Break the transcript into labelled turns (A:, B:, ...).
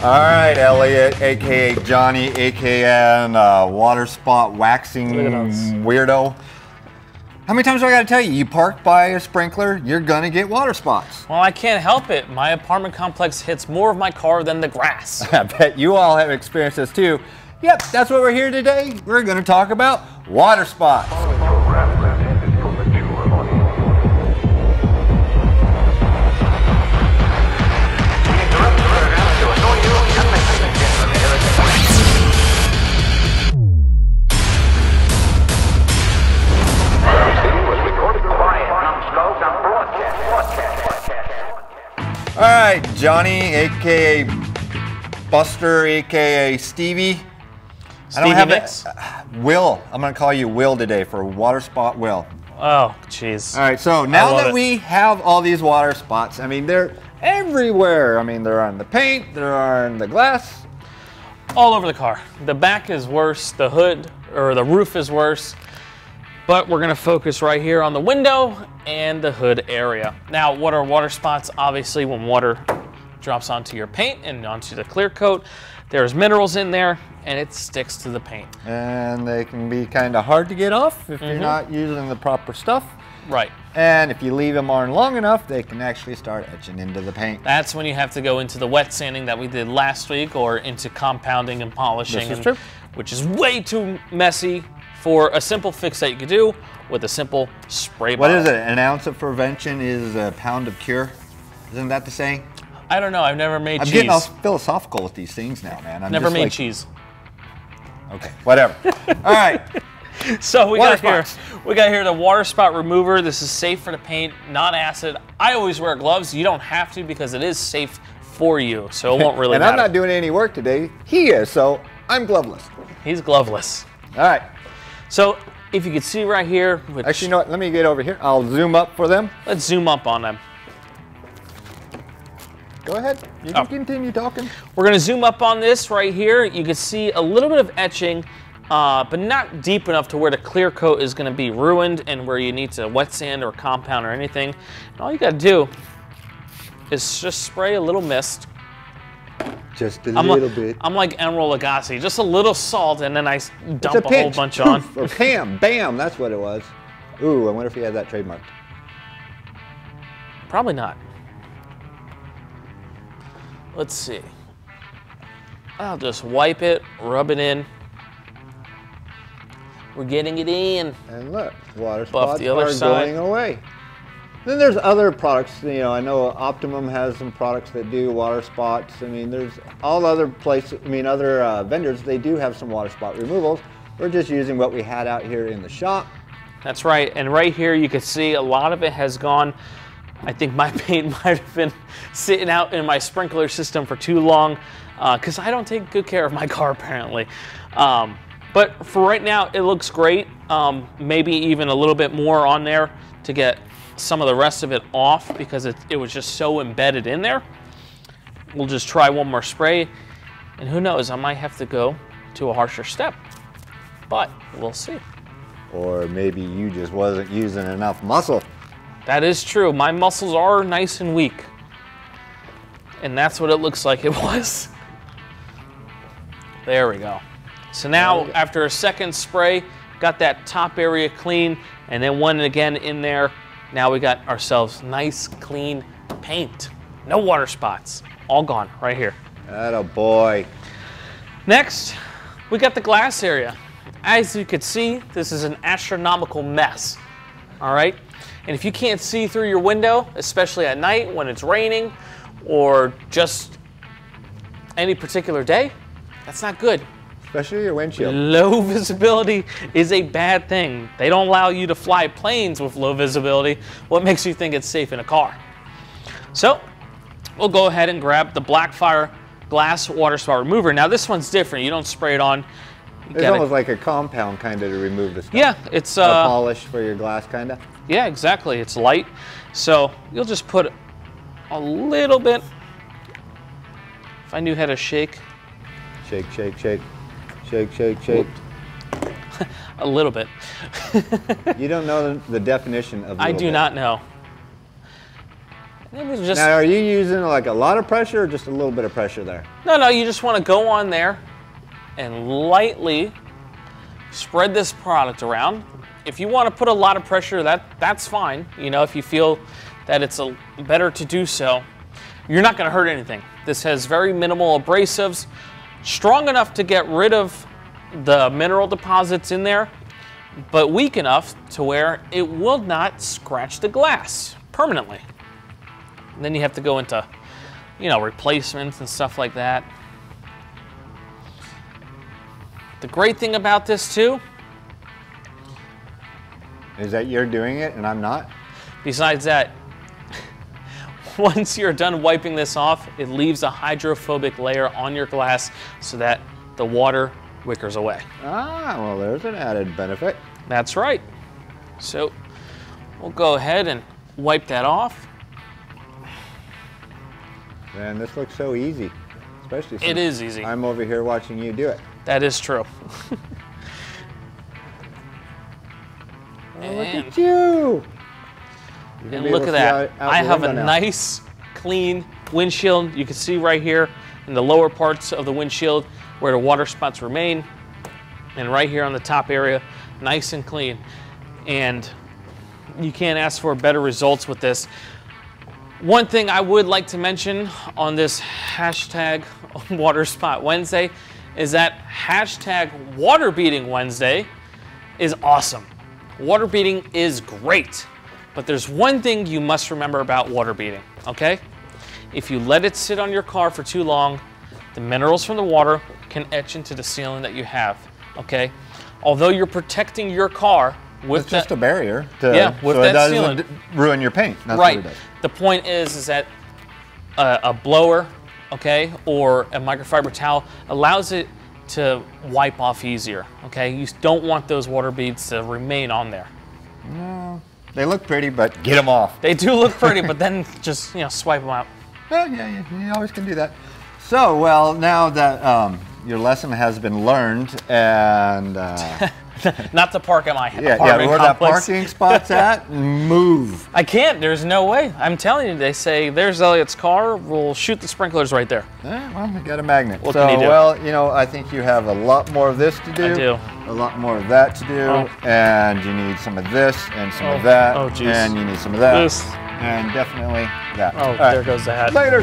A: All right, Elliot, aka Johnny, aka water spot waxing weirdo. How many times do I gotta tell you? You park by a sprinkler, you're gonna get water spots.
B: Well, I can't help it. My apartment complex hits more of my car than the grass.
A: I bet you all have experienced this too. Yep, that's what we're here today. We're gonna talk about water spots. All right, Johnny, aka Buster, aka Stevie. I don't have it. Will. I'm gonna call you Will today for Water Spot Will.
B: Oh, jeez.
A: All right, so now that we have all these water spots, I mean, they're everywhere. I mean, they're on the paint, they're on the glass.
B: All over the car. The back is worse, the hood or the roof is worse, but we're gonna focus right here on the window and the hood area. Now, what are water spots? Obviously, when water drops onto your paint and onto the clear coat, there's minerals in there and it sticks to the paint.
A: And they can be kind of hard to get off if you're not using the proper stuff.
B: Right.
A: And if you leave them on long enough, they can actually start etching into the paint.
B: That's when you have to go into the wet sanding that we did last week or into compounding and polishing.
A: This is true.
B: Which is way too messy for a simple fix that you could do with a simple spray bottle.
A: What is it? An ounce of prevention is a pound of cure? Isn't that the saying?
B: I don't know. I've never made cheese.
A: I'm getting all philosophical with these things now, man. I'm
B: never made cheese.
A: Okay, whatever. All right.
B: So we got here the water spot remover. This is safe for the paint, not acid. I always wear gloves. You don't have to because it is safe for you, so it won't really matter.
A: I'm not doing any work today. He is, so I'm gloveless.
B: He's gloveless.
A: All right.
B: So if you can see right here.
A: Actually, you know what? Let me get over here. I'll zoom up for them.
B: Let's zoom up on them.
A: Go ahead. You can continue talking.
B: We're going to zoom up on this right here. You can see a little bit of etching, but not deep enough to where the clear coat is going to be ruined and where you need to wet sand or compound or anything. And all you got to do is just spray a little mist.
A: Just a little bit.
B: I'm like Emeril Lagasse, just a little salt, and then I dump a whole bunch on.
A: Or bam, bam, that's what it was. Ooh, I wonder if he had that trademarked.
B: Probably not. Let's see. I'll just wipe it, rub it in. We're getting it in.
A: And look, water spots
B: the other
A: are
B: side.
A: going away. Then there's other products, you know, I know Optimum has some products that do water spots. I mean, there's all other places, I mean, other vendors, they do have some water spot removals. We're just using what we had out here in the shop.
B: That's right, and right here you can see a lot of it has gone. I think my paint might have been sitting out in my sprinkler system for too long because I don't take good care of my car apparently. But for right now, it looks great. Maybe even a little bit more on there to get some of the rest of it off because it was just so embedded in there. We'll just try one more spray, and who knows, I might have to go to a harsher step, but we'll see.
A: Or maybe you just wasn't using enough muscle.
B: That is true. My muscles are nice and weak, and that's what it looks like it was. There we go. So now, after a second spray, got that top area clean, and then one again in there. Now we got ourselves nice, clean paint. No water spots. All gone right here.
A: Atta boy.
B: Next, we got the glass area. As you can see, this is an astronomical mess. All right? And if you can't see through your window, especially at night when it's raining or just any particular day, that's not good.
A: Especially your windshield.
B: Low visibility is a bad thing. They don't allow you to fly planes with low visibility. What makes you think it's safe in a car? So we'll go ahead and grab the BLACKFIRE glass water spot remover. Now this one's different. You don't spray it on.
A: It's almost like a compound kind of to remove the stuff.
B: Yeah, it's
A: a polish for your glass kind of.
B: Yeah, exactly. It's light. So you'll just put a little bit. If I knew how to shake.
A: Shake, shake, shake. Shake, shake, shake.
B: A little bit.
A: You don't know the definition of
B: I do not know. Just,
A: now, are you using like a lot of pressure or just a little bit of pressure there?
B: No, you just want to go on there and lightly spread this product around. If you want to put a lot of pressure, that's fine. You know, if you feel that it's better to do so, you're not going to hurt anything. This has very minimal abrasives, strong enough to get rid of the mineral deposits in there, but weak enough to where it will not scratch the glass permanently. And then you have to go into, you know, replacements and stuff like that. The great thing about this too
A: is that you're doing it and I'm not.
B: Besides that, once you're done wiping this off, it leaves a hydrophobic layer on your glass so that the water wickers away.
A: Ah, well, there's an added benefit.
B: That's right. So we'll go ahead and wipe that off.
A: Man, this looks so easy, especially since
B: it is easy.
A: I'm over here watching you do it.
B: That is true.
A: Oh, look at you!
B: And look at that. I have a nice, clean windshield. You can see right here in the lower parts of the windshield where the water spots remain. And right here on the top area, nice and clean. And you can't ask for better results with this. One thing I would like to mention on this hashtag Water Spot Wednesday is that hashtag Water Beating Wednesday is awesome. Water beating is great, but there's one thing you must remember about water beating, okay? If you let it sit on your car for too long, the minerals from the water can etch into the sealing that you have, okay? Although you're protecting your car with
A: it's just a barrier to,
B: with
A: so
B: that
A: it doesn't
B: sealant.
A: Ruin your paint. That's
B: right.
A: what it does.
B: The point is that a blower, okay, or a microfiber towel allows it to wipe off easier, okay? You don't want those water beads to remain on there.
A: No, they look pretty, but get them off.
B: They do look pretty, but then just, you know, swipe them out.
A: Well, yeah, you always can do that. So, well, now that your lesson has been learned and...
B: not to park at my
A: apartment
B: complex.
A: Where that parking spot's at, move.
B: I can't, there's no way. I'm telling you, they say, there's Elliot's car, we'll shoot the sprinklers right there.
A: Well, we got a magnet.
B: What can you do?
A: Well, you know, I think you have a lot more of this to do.
B: I do.
A: A lot more of that to do. And you need some of this and some of that.
B: Oh, geez.
A: And you need some of that.
B: This.
A: And definitely that.
B: Oh, there goes the hat.
A: Later.